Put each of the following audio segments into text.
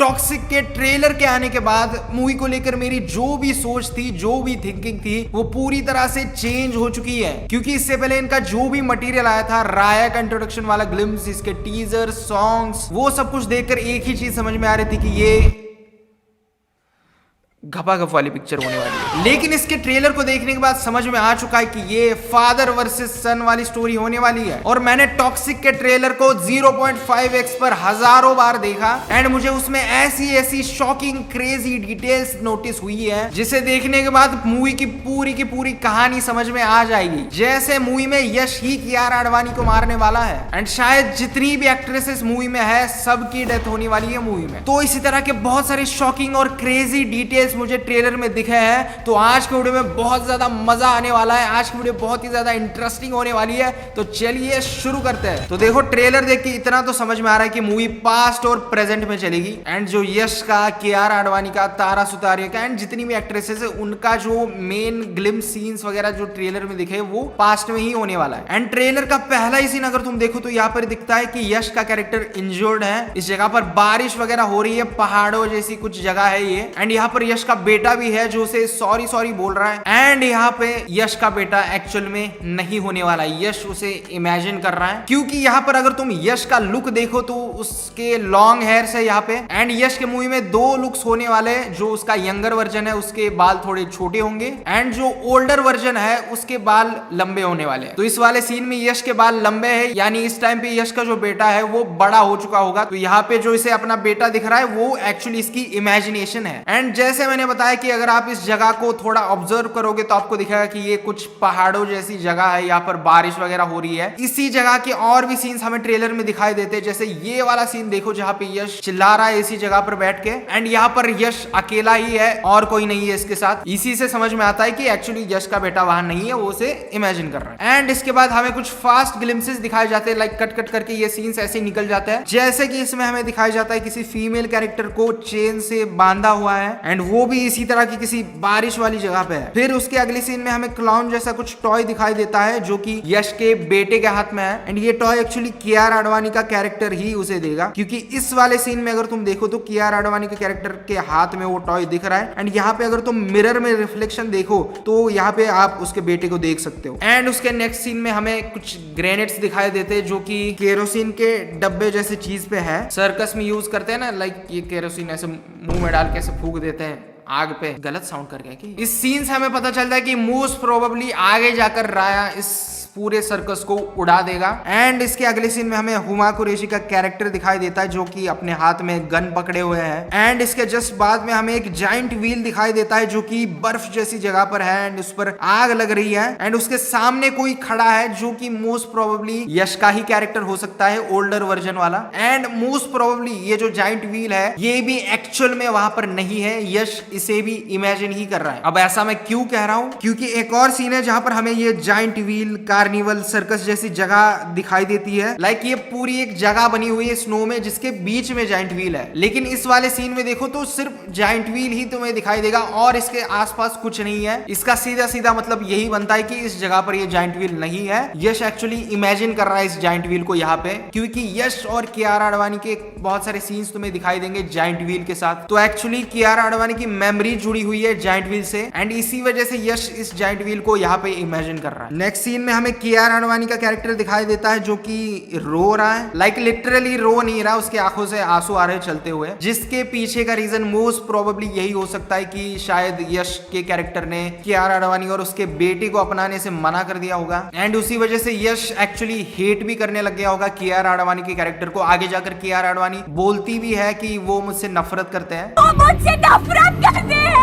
Toxic के trailer के आने के बाद मूवी को लेकर मेरी जो भी सोच थी, जो भी थिंकिंग थी, वो पूरी तरह से चेंज हो चुकी है। क्योंकि इससे पहले इनका जो भी मटेरियल आया था, राया का इंट्रोडक्शन वाला ग्लिम्स, इसके टीजर, सॉन्ग्स, वो सब कुछ देखकर एक ही चीज समझ में आ रही थी कि ये घपाघप वाली पिक्चर होने वाली है। लेकिन इसके ट्रेलर को देखने के बाद समझ में आ चुका है कि ये फादर वर्सेस सन वाली स्टोरी होने वाली है। और मैंने टॉक्सिक के ट्रेलर को 0.5x पर हजारों बार देखा एंड मुझे उसमें ऐसी ऐसी शॉकिंग क्रेजी डिटेल्स नोटिस हुई है जिसे देखने के बाद मूवी की पूरी कहानी समझ में आ जाएगी। जैसे मूवी में यश ही कियारा आडवाणी को मारने वाला है एंड शायद जितनी भी एक्ट्रेसेस मूवी में है सबकी डेथ होने वाली है मूवी में। तो इसी तरह के बहुत सारे शॉकिंग और क्रेजी डिटेल्स मुझे ट्रेलर में दिखे हैं। तो आज के वीडियो में बहुत ज्यादा मजा आने वाला है, आज की वीडियो बहुत ही ज्यादा इंटरेस्टिंग होने वाली है। तो चलिए शुरू करते हैं। तो देखो ट्रेलर देख के इतना तो समझ में आ रहा है कि मूवी पास्ट और प्रेजेंट में चलेगी एंड जो यश का, कियारा आडवाणी का, तारा सुतारिया का एंड जितनी भी एक्ट्रेसेस है उनका जो मेन ग्लिम्स सीन्स वगैरह जो ट्रेलर में दिखे वो पास्ट में ही होने वाला है। एंड ट्रेलर का पहला ही सीन अगर तुम देखो तो यहाँ पर दिखता है कि यश का कैरेक्टर इंजर्ड है। इस जगह पर बारिश वगैरह हो रही है, पहाड़ों जैसी कुछ जगह है ये। एंड यहाँ पर यश का बेटा भी है जो उसे सॉरी बोल रहा है एंड यहाँ पे यश का बेटा एक्चुअल में नहीं होने वाला है, यश उसे इमेजिन कर रहा है। क्योंकि यहाँ पर अगर तुम यश का लुक देखो तो उसके लॉन्ग हेयर्स है यहाँ पे एंड यश के मूवी में दो लुक्स होने वाले हैं। जो उसका यंगर वर्जन है उसके बाल थोड़े छोटे होंगे एंड जो ओल्डर वर्जन है उसके बाल लंबे होने वाले हैं। तो इस वाले सीन में यश के बाल लंबे हैं, यानी इस टाइम पे यश का जो बेटा है वो बड़ा हो चुका होगा। तो यहाँ पे जो इसे अपना बेटा दिख रहा है वो एक्चुअली इसकी इमेजिनेशन है। एंड जैसे मैंने बताया कि अगर आप इस जगह को थोड़ा ऑब्जर्व करोगे तो आपको दिखेगा कि ये कुछ पहाड़ों जैसी जगह है, यहाँ पर बारिश वगैरह हो रही है। इसी जगह के और भी सीन्स हमें ट्रेलर में दिखाई देते हैं। जैसे ये वाला सीन देखो जहाँ पे यश चिल्ला रहा है इसी जगह पर बैठ के एंड यहाँ पर यश अकेला ही है और कोई नहीं है इसके साथ। इसी से समझ में आता है कि एक्चुअली यश का बेटा वहां नहीं है, वो उसे इमेजिन कर रहा है। एंड इसके बाद हमें कुछ फास्ट ग्लिम्सेस दिखाए जाते हैं, लाइक कट करके ये सीन्स ऐसे निकल जाता है। जैसे कि इसमें हमें दिखाया जाता है किसी फीमेल कैरेक्टर को चेन से बांधा हुआ है एंड वो भी इसी तरह की किसी बारिश वाली जगह पे है। फिर उसके अगले सीन में हमें क्लाउन जैसा कुछ टॉय दिखाई देता है जो कि यश के बेटे के हाथ में है एंड ये टॉय एक्चुअली कियारा आडवाणी का कैरेक्टर ही उसे देगा। क्योंकि इस वाले सीन में अगर तुम देखो तो कियारा आडवाणी के कैरेक्टर के हाथ में वो टॉय दिख रहा है एंड यहाँ पे अगर तुम मिरर में रिफ्लेक्शन देखो तो यहाँ पे आप उसके बेटे को देख सकते हो। एंड उसके नेक्स्ट सीन में हमें कुछ ग्रेनेड्स दिखाई देते हैं जो कि केरोसिन के डब्बे जैसे चीज पे है, सर्कस में यूज करते हैं ना, लाइक ये केरोसिन ऐसे मुंह में डाल के ऐसे फूंक देते हैं आग पे। गलत साउंड कर गया कि इस सीन से हमें पता चलता है कि मोस्ट प्रोबेबली आगे जाकर राया इस पूरे सर्कस को उड़ा देगा। एंड इसके अगले सीन में हमें हुमा कुरैशी का कैरेक्टर दिखाई देता है जो कि अपने हाथ में गन पकड़े हुए हैं एंड इसके जस्ट बाद में हमें एक जाइंट व्हील दिखाई देता है जो कि बर्फ जैसी जगह पर है एंड उस पर आग लग रही है एंड उसके सामने कोई खड़ा है जो कि मोस्ट प्रोबेबली यश का ही कैरेक्टर हो सकता है, ओल्डर वर्जन वाला। एंड मोस्ट प्रोबेबली ये जो जाइंट व्हील है ये भी एक्चुअल में वहां पर नहीं है, यश इसे भी इमेजिन ही कर रहा है। अब ऐसा मैं क्यों कह रहा हूं, क्योंकि एक और सीन है जहां पर हमें ये जाइंट व्हील कार्निवल सर्कस जैसी जगह दिखाई देती है। लाइक ये पूरी एक जगह बनी हुई है स्नो में जिसके बीच में जाइंट व्हील है। लेकिन इस वाले सीन में देखो तो सिर्फ जाइंट व्हील ही तुम्हें दिखाई देगा और इसके आसपास कुछ नहीं है। इसका सीधा मतलब यही बनता है कि इस जगह पर ये जाइंट व्हील नहीं है, यश एक्चुअली इमेजिन कर रहा है इस जाइंट व्हील को यहाँ पे। क्योंकि यश और कियारा आडवाणी के बहुत सारे सीन्स तुम्हें दिखाई देंगे जाइंट व्हील के साथ। तो एक्चुअली कियारा आडवाणी की मेमोरी जुड़ी हुई है जाइंट व्हील से एंड इसी वजह से यश इस जाइंट व्हील को यहाँ पे इमेजिन कर रहा है। नेक्स्ट सीन में हमें कियारा आडवाणी का कैरेक्टर दिखाई देता है जो कि रो रहा है, लाइक लिटरली रो नहीं रहा, उसके आंखों से आंसू आ रहे चलते हुए, जिसके पीछे का रीजन मोस्ट प्रोबेबली यही हो सकता है कि शायद यश के कैरेक्टर ने कियारा आडवाणी और उसके बेटे को अपनाने से मना कर दिया होगा एंड उसी वजह से यश एक्चुअली हेट भी करने लग गया होगा कियारा आडवाणी के कैरेक्टर को। आगे जाकर कियारा आडवाणी बोलती भी है कि वो मुझसे नफरत करते हैं, वो मुझसे नफरत करते हैं।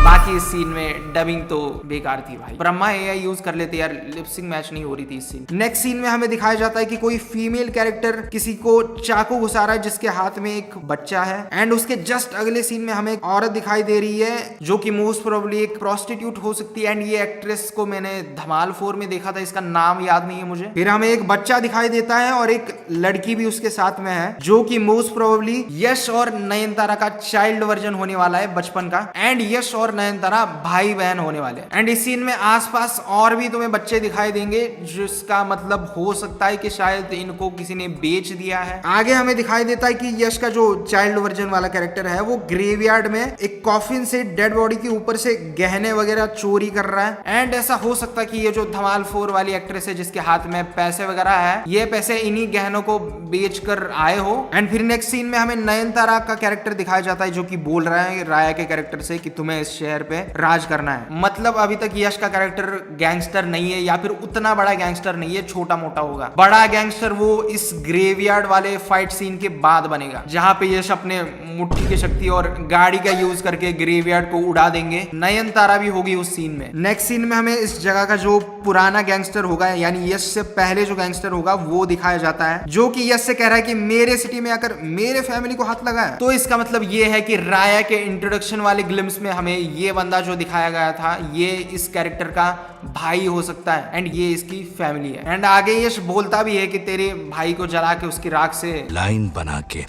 बाकी इस सीन में डबिंग तो बेकार थी भाई, ब्रह्मा एआई यूज कर लेते यार, लिपसिंग मैच नहीं हो रही थी इस सीन। नेक्स्ट सीन में हमें दिखाया जाता है कि कोई फीमेल कैरेक्टर किसी को चाकू घुसा रहा है जिसके हाथ में एक बच्चा है एंड उसके जस्ट अगले सीन में हमें एक औरत दिखाई दे रही है जो कि मोस्ट प्रोबेबली एक प्रोस्टिट्यूट हो सकती है एंड ये एक्ट्रेस को मैंने धमाल 4 में देखा था, इसका नाम याद नहीं है मुझे। फिर हमें एक बच्चा दिखाई देता है और एक लड़की भी उसके साथ में है जो कि मोस्ट प्रोबेबली यश और नयनतारा का चाइल्ड वर्जन होने वाला है बचपन का। एंड यश और और नयनतारा भाई बहन होने वाले हैं। एंड इस सीन में आसपास और भी तुम्हें बच्चे दिखाई देंगे, जिसका मतलब हो सकता है कि शायद इनको किसी ने बेच दिया है। आगे हमें दिखाई देता है कि यश का जो चाइल्ड वर्जन वाला कैरेक्टर है वो ग्रेवयार्ड में एक कॉफिन से डेड बॉडी के ऊपर से गहने वगैरह चोरी कर रहा है। एंड ऐसा हो सकता है कि ये जो धमाल 4 वाली एक्ट्रेस है जिसके हाथ में पैसे वगैरह है, ये पैसे इन्हीं गहनों को बेच कर आए हो। एंड फिर नेक्स्ट सीन में हमें नयनतारा का कैरेक्टर दिखाया जाता है जो कि बोल रहा है राया के कैरेक्टर से कि तुम्हें इस शहर पे राज करना है। मतलब अभी तक यश का कैरेक्टर गैंगस्टर नहीं है, या फिर उतना बड़ा गैंगस्टर नहीं है, छोटा मोटा होगा। बड़ा गैंगस्टर वो इस ग्रेवयार्ड वाले फाइट सीन के बाद बनेगा, जहां पे यश अपने मुट्ठी की शक्ति और गाड़ी का यूज करके ग्रेवयार्ड को उड़ा देंगे। नयनतारा भी होगी उस सीन में। नेक्स्ट सीन में हमें इस जगह का जो पुराना गैंगस्टर होगा, यानी यश से पहले जो गैंगस्टर होगा, वो दिखाया जाता है, जो कि यश से कह रहा है कि मेरे सिटी में आकर मेरे फैमिली को हाथ लगाया। तो इसका मतलब ये है कि राया के इंट्रोडक्शन वाले ग्लिम्स में हमें ये बंदा जो दिखाया गया था, ये इस कैरेक्टर का भाई हो सकता है एंड ये इसकी फैमिली है। एंड आगे यश बोलता भी है कि तेरे भाई को जला के उसकी राख से लाइन बना के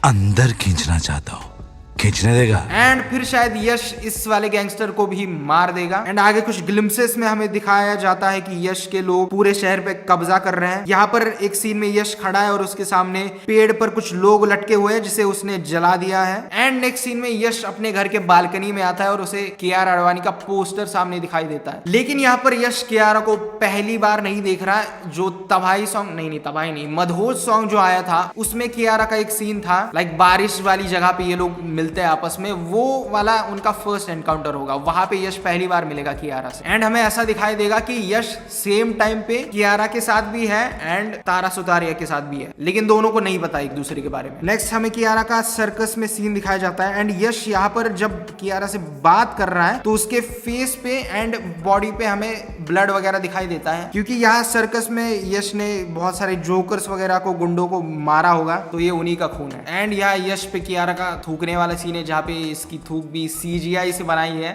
अंदर खींचना चाहता हूं, खींचने देगा। एंड फिर शायद यश इस वाले गैंगस्टर को भी मार देगा। एंड आगे कुछ ग्लिम्सेस में हमें दिखाया जाता है कि यश के लोग पूरे शहर पे कब्जा कर रहे हैं। यहाँ पर एक सीन में यश खड़ा है और उसके सामने पेड़ पर कुछ लोग लटके हुए हैं जिसे उसने जला दिया है। एंड नेक्स्ट सीन में यश अपने घर के बालकनी में आता है और उसे कियारा आडवाणी का पोस्टर सामने दिखाई देता है। लेकिन यहाँ पर यश कियारा को पहली बार नहीं देख रहा है। जो तबाही सॉन्ग तबाही नहीं, मदहोश सॉन्ग जो आया था उसमें कियारा का एक सीन था, लाइक बारिश वाली जगह पे ये लोग मिलते हैं आपस में, वो वाला उनका फर्स्ट एनकाउंटर होगा। वहां पे यश पहली बार मिलेगा कियारा से। एंड हमें ऐसा दिखाई देगा कि यश सेम टाइम पे कियारा के साथ भी है एंड तारा सुतारिया के साथ भी है, लेकिन दोनों को नहीं पता एक दूसरे के बारे में। नेक्स्ट हमें कियारा का सर्कस में सीन दिखाया जाता है। एंड यश यहाँ पर जब कियारा से बात कर रहा है तो उसके फेस पे एंड बॉडी पे हमें ब्लड वगैरह दिखाई देता है, क्योंकि यहाँ सर्कस में यश ने बहुत सारे जोकर्स वगैरह को, गुंडों को मारा होगा, तो ये उन्हीं का खून है। एंड यहाँ यश पे कियारा का थूकने वाला सीन है, जहाँ पे इसकी थूक भी CGI से बनाई है।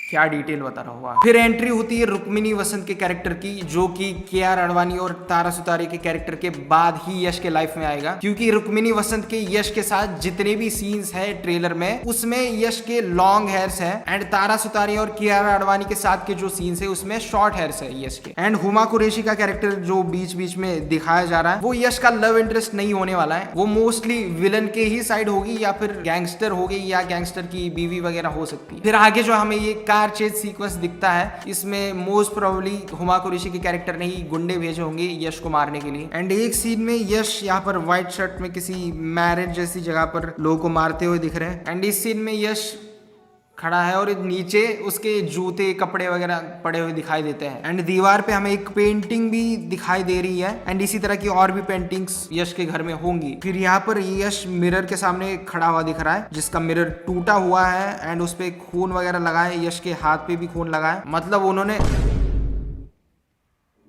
क्या डिटेल बता रहा हुआ। फिर एंट्री होती है रुक्मिणी वसंत के कैरेक्टर की, जो कि कियारा आडवाणी और तारा सुतारिया के कैरेक्टर के बाद ही यश के लाइफ में आएगा, क्योंकि रुक्मिणी वसंत के यश के साथ जितने भी सीन्स है ट्रेलर में, उसमें यश के लॉन्ग हेयर्स है। एंड तारा सुतारिया और कियारा आडवाणी के साथ के जो सीन्स है उसमें शॉर्ट हेयर्स है यश के। एंड हुमा कुरैशी का कैरेक्टर जो बीच बीच में दिखाया जा रहा है, वो यश का लव इंटरेस्ट नहीं होने वाला है। वो मोस्टली विलन के ही साइड होगी, या फिर गैंगस्टर होगी, या गैंगस्टर की बीवी वगैरह हो सकती है। फिर आगे जो हमें ये कार चेज सीक्वेंस दिखता है, इसमें मोस्ट प्रोबेबली हुमा कुरैशी के कैरेक्टर ने ही गुंडे भेजे होंगे यश को मारने के लिए। एंड एक सीन में यश यहाँ पर व्हाइट शर्ट में किसी मैरिज जैसी जगह पर लोगों को मारते हुए दिख रहे हैं। एंड इस सीन में यश खड़ा है और नीचे उसके जूते, कपड़े वगैरह पड़े हुए दिखाई देते हैं। एंड दीवार पे हमें एक पेंटिंग भी दिखाई दे रही है। एंड इसी तरह की और भी पेंटिंग्स यश के घर में होंगी। फिर यहाँ पर यश मिरर के सामने खड़ा हुआ दिख रहा है, जिसका मिरर टूटा हुआ है एंड उस पे खून वगैरह लगा है। यश के हाथ पे भी खून लगा है, मतलब उन्होंने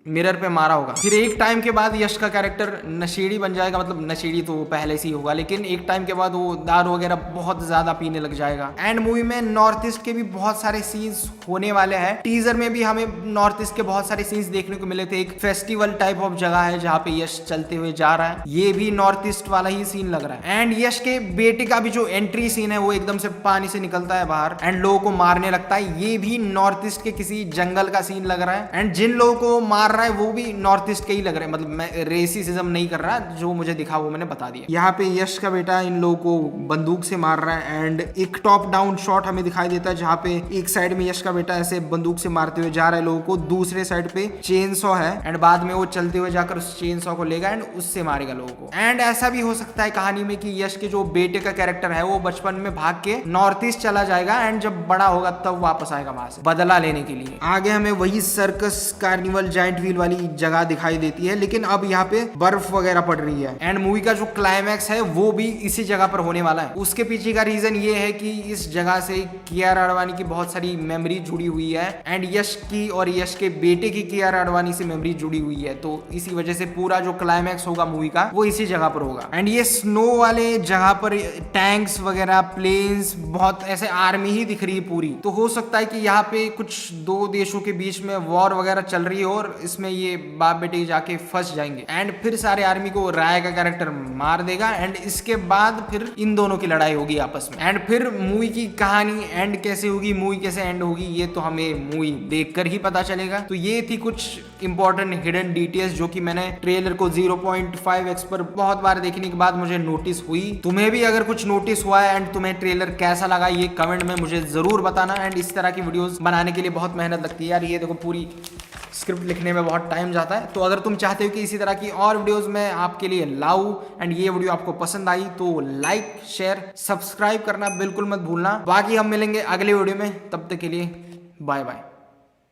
मिरर पे मारा होगा। फिर एक टाइम के बाद यश का कैरेक्टर नशेड़ी बन जाएगा, मतलब नशेड़ी तो पहले से ही होगा, लेकिन एक टाइम के बाद वो दारू वगैरह बहुत ज्यादा पीने लग जाएगा। एंड मूवी में नॉर्थ ईस्ट के भी बहुत सारे सीन्स होने वाले हैं। टीजर में भी हमें नॉर्थ ईस्ट के बहुत सारे सीन्स देखने को मिले थे। एक फेस्टिवल टाइप ऑफ जगह है जहाँ पे यश चलते हुए जा रहा है, ये भी नॉर्थ ईस्ट वाला ही सीन लग रहा है। एंड यश के बेटे का भी जो एंट्री सीन है वो एकदम से पानी से निकलता है बाहर एंड लोगों को मारने लगता है, ये भी नॉर्थ ईस्ट के किसी जंगल का सीन लग रहा है। एंड जिन लोगों को मार रहा है वो भी नॉर्थ ईस्ट के ही लग रहे हैं, मतलब मैं रेसिज्म नहीं कर रहा, जो मुझे दिखा वो मैंने बता दिया। यहाँ पे यश का बेटा इन लोगों को बंदूक से मार रहा है। एंड एक टॉप डाउन शॉट हमें दिखाई देता है, जहाँ पे एक साइड में यश का बेटा ऐसे बंदूक से मारते हुए जा रहा है लोगों को, दूसरे साइड पे चेन सॉ है एंड बाद में वो चलते हुए जाकर उस चेन सॉ को लेगा एंड उससे मारेगा लोगों को। एंड ऐसा भी हो सकता है कहानी में कि यश के जो बेटे का कैरेक्टर है वो बचपन में भाग के नॉर्थ ईस्ट चला जाएगा एंड जब बड़ा होगा तब वापस आएगा वहां से बदला लेने के लिए। आगे हमें वही सर्कस, कार्निवल, जाइंट व्हील वाली जगह दिखाई देती है, लेकिन अब यहाँ पे बर्फ वगैरह पड़ रही है। एंड मूवी का जो क्लाइमैक्स है वो भी इसी जगह पर होने वाला है। उसके पीछे का रीजन ये है कि इस जगह से कियारा आडवाणी की बहुत सारी मेमोरी जुड़ी हुई है एंड यश की और यश के बेटे की कियारा आडवाणी से मेमोरी जुड़ी हुई है, तो इसी वजह से पूरा जो क्लाइमैक्स होगा मूवी का वो इसी जगह पर होगा। एंड ये स्नो वाले जगह पर टैंक्स वगैरह, प्लेन्स, बहुत ऐसे आर्मी ही दिख रही है पूरी, तो हो सकता है कि यहाँ पे कुछ दो देशों के बीच में वॉर वगैरह चल रही हो और इस जिसमें ये बाप बेटे जाके फंस जाएंगे एंड फिर सारे आर्मी को राय का कैरेक्टर मार देगा एंड इसके बाद फिर इन दोनों की लड़ाई होगी आपस में एंड फिर मूवी की कहानी एंड कैसे होगी, मूवी कैसे एंड होगी, ये तो हमें मूवी देखकर ही पता चलेगा। तो ये थी कुछ इंपॉर्टेंट हिडन डिटेल्स जो कि मैंने ट्रेलर को 0.5x पर बहुत बार देखने के बाद मुझे नोटिस हुई। तुम्हें भी अगर कुछ नोटिस हुआ है एंड तुम्हें ट्रेलर कैसा लगा ये कमेंट में मुझे जरूर बताना। एंड इस तरह की वीडियोस बनाने के लिए बहुत मेहनत लगती है यार, ये देखो पूरी स्क्रिप्ट लिखने में बहुत टाइम जाता है। तो अगर तुम चाहते हो कि इसी तरह की और वीडियोस मैं आपके लिए लाऊं एंड ये वीडियो आपको पसंद आई तो लाइक शेयर सब्सक्राइब करना बिल्कुल मत भूलना। बाकी हम मिलेंगे अगले वीडियो में, तब तक के लिए बाय बाय।